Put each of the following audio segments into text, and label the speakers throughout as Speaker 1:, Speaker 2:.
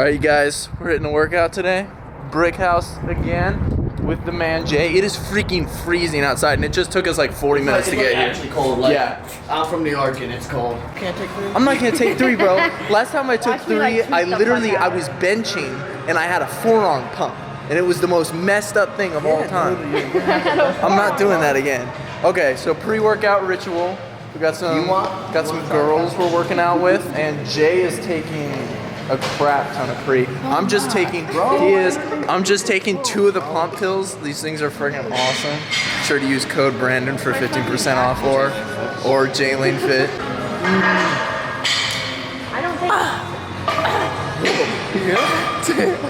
Speaker 1: Alright, you guys, we're hitting a workout today. Brick house again with the man Jay. It is freaking freezing outside, and it just took us like 40 minutes to get here.
Speaker 2: It's actually cold. Like,
Speaker 1: Yeah.
Speaker 2: I'm from New York and it's cold. Can't take 3.
Speaker 1: I'm not gonna take 3, bro. Last time I took
Speaker 3: Watch me, like,
Speaker 1: 3, I
Speaker 3: tweak the
Speaker 1: literally,
Speaker 3: fuck
Speaker 1: I
Speaker 3: out.
Speaker 1: was benching, and I had a forearm pump. And it was the most messed up thing of all time. I'm not doing that again. Okay, so pre-workout ritual. We got some girls we're working out with, and Jay is taking a crap ton of pre. I'm just taking 2 of the pump pills. These things are freaking awesome. Be sure to use code Brandon for 15% off or Jaylene Fit.
Speaker 3: I don't think.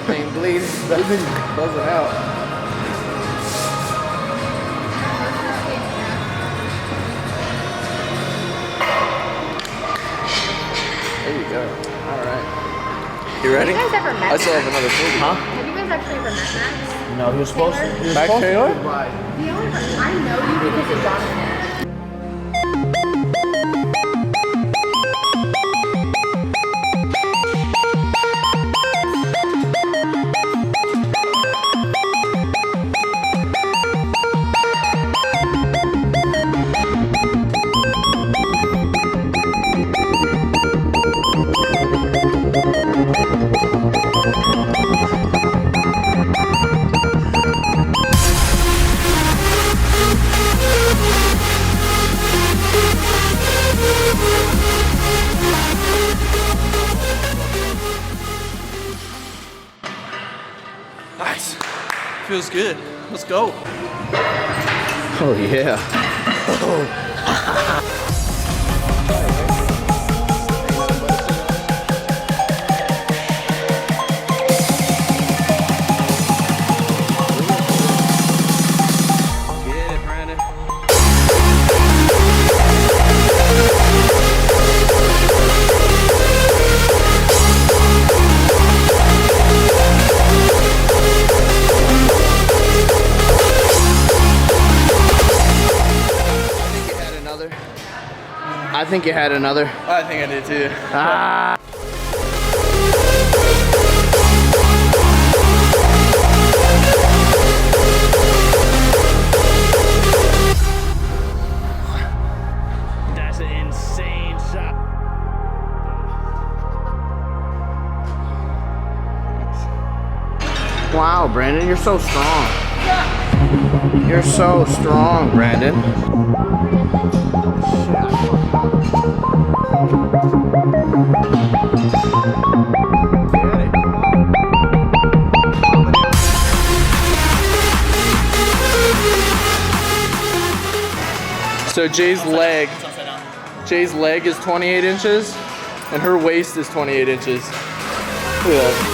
Speaker 2: Pain bleeding. That thing buzzing out.
Speaker 1: There you go. All right. You ready?
Speaker 3: Have you guys ever met
Speaker 1: I still have another 40.
Speaker 2: Huh?
Speaker 3: Have you guys actually ever met Max?
Speaker 2: No, he was supposed to. He was
Speaker 1: Max
Speaker 2: supposed
Speaker 1: Taylor?
Speaker 2: to. Right.
Speaker 3: The only person I know you because of Jonathan.
Speaker 1: Nice. Feels good. Let's go.
Speaker 2: Oh, yeah.
Speaker 1: Get it, Brandon.
Speaker 2: I think you had another.
Speaker 1: I think I did too.
Speaker 2: Ah.
Speaker 4: That's an insane shot.
Speaker 2: Wow, Brandon, you're so strong. You're so strong, Brandon.
Speaker 1: So Jay's leg is 28 inches, and her waist is 28 inches. Look at that.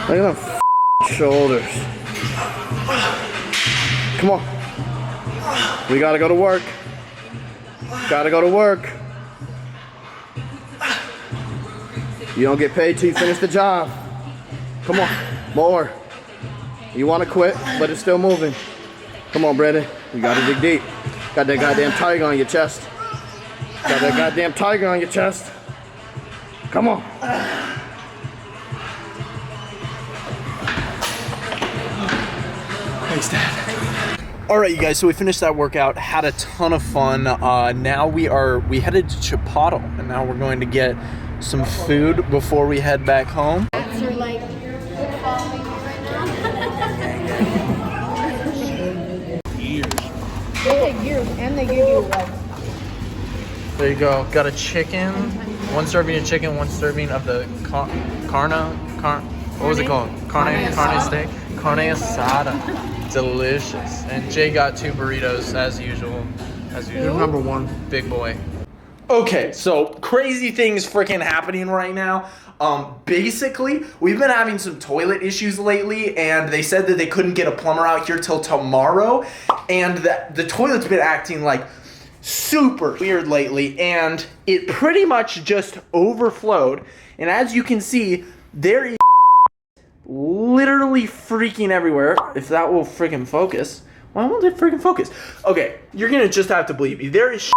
Speaker 2: Look at them shoulders. Come on. We gotta go to work. Gotta go to work. You don't get paid till you finish the job. Come on, more. You wanna quit, but it's still moving. Come on, Brandon. You gotta dig deep. Got that goddamn tiger on your chest. Got that goddamn tiger on your chest. Come on.
Speaker 1: Thanks, Dad. All right, you guys, so we finished that workout, had a ton of fun. Now we headed to Chipotle, and now we're going to get some food before we head back home.
Speaker 3: Cats are like following you right now. They take years, and they give you like.
Speaker 1: There you go. Got a chicken, one serving of chicken, one serving of the what was it called? Carne steak? Carne asada. Delicious. And Jay got 2 burritos as usual.
Speaker 2: Number 1.
Speaker 1: Big boy. Okay, so crazy things freaking happening right now. Basically, we've been having some toilet issues lately, and they said that they couldn't get a plumber out here till tomorrow, and that the toilet's been acting like super weird lately, and it pretty much just overflowed. And as you can see, there is literally freaking everywhere. If that will freaking focus. Why won't it freaking focus? Okay, you're gonna just have to believe me. There is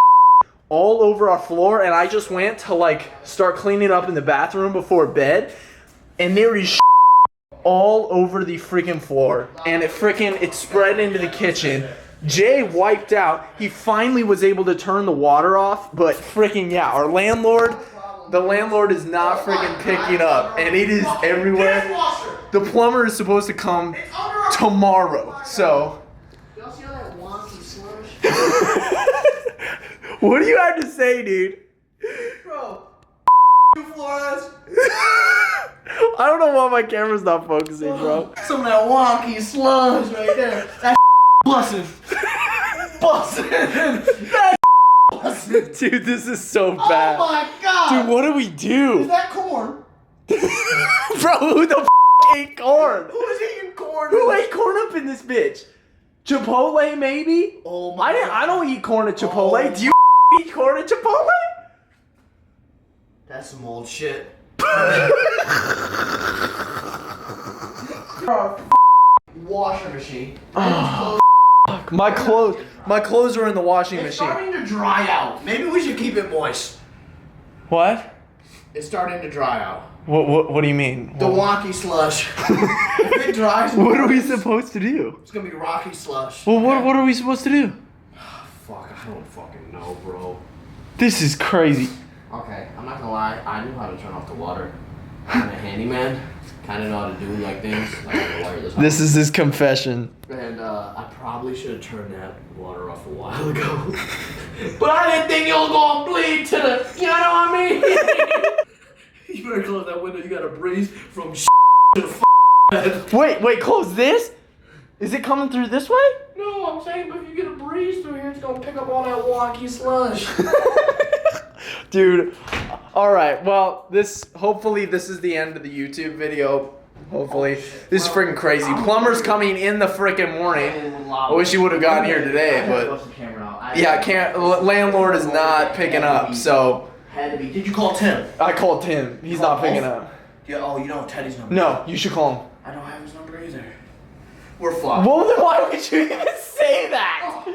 Speaker 1: all over our floor, and I just went to like start cleaning up in the bathroom before bed, and there is all over the freaking floor, and it spread into the kitchen. Jay wiped out. He finally was able to turn the water off, but freaking yeah, the landlord is not freaking picking up, and it is everywhere. The plumber is supposed to come tomorrow, so.
Speaker 2: Y'all see all that wonky slush?
Speaker 1: What do you have to say, dude?
Speaker 2: Bro, you Flores.
Speaker 1: I don't know why my camera's not focusing, bro.
Speaker 2: Some of that wonky slush right there. That bussin'. That bussin'.
Speaker 1: Dude, this is so bad.
Speaker 2: Oh my god.
Speaker 1: Dude, what do we do?
Speaker 2: Is that corn?
Speaker 1: Bro, who the ate corn?
Speaker 2: Who is eating corn?
Speaker 1: Who ate corn up in this bitch? Chipotle, maybe?
Speaker 2: Oh my god.
Speaker 1: I don't eat corn at Chipotle.
Speaker 2: Oh.
Speaker 1: Do you eat corn at Chipotle?
Speaker 2: That's some old shit. Washer machine.
Speaker 1: My clothes are in the washing
Speaker 2: It's
Speaker 1: machine.
Speaker 2: starting to dry out. Maybe we should keep it moist.
Speaker 1: What?
Speaker 2: It's starting to dry out.
Speaker 1: What do you mean?
Speaker 2: The wonky slush. If it dries,
Speaker 1: What are we supposed to do?
Speaker 2: It's gonna be rocky slush.
Speaker 1: Well, what are we supposed to do?
Speaker 2: Fuck, I don't fucking know, bro.
Speaker 1: This is crazy.
Speaker 2: Okay, I'm not gonna lie. I knew how to turn off the water. I'm a handyman. Kind of know how to do like things, like the wireless.
Speaker 1: This is his confession.
Speaker 2: And I probably should have turned that water off a while ago. But I didn't think it was gonna bleed to the. You know what I mean? You better close that window. You got a breeze from to the.
Speaker 1: Wait, close this? Is it coming through this way?
Speaker 2: No, I'm saying, but if you get a breeze through here, it's gonna pick up all that wonky slush.
Speaker 1: Dude, alright, well, hopefully this is the end of the YouTube video. Hopefully. This is freaking crazy. Plumber's coming in the freaking morning. I wish he would have gotten here today, but yeah, landlord is not picking up, so.
Speaker 2: Had to be. Did you call Tim?
Speaker 1: I called Tim. He's not picking up.
Speaker 2: Yeah, oh, you don't have Teddy's number?
Speaker 1: No, you should call him.
Speaker 2: I don't have his number either. We're fucked.
Speaker 1: Well, then why would you even say that?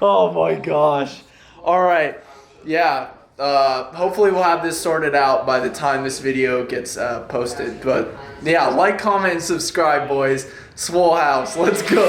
Speaker 1: Oh my gosh. Alright, yeah. Hopefully we'll have this sorted out by the time this video gets posted. But yeah, like, comment, and subscribe, boys. Swole House, let's go.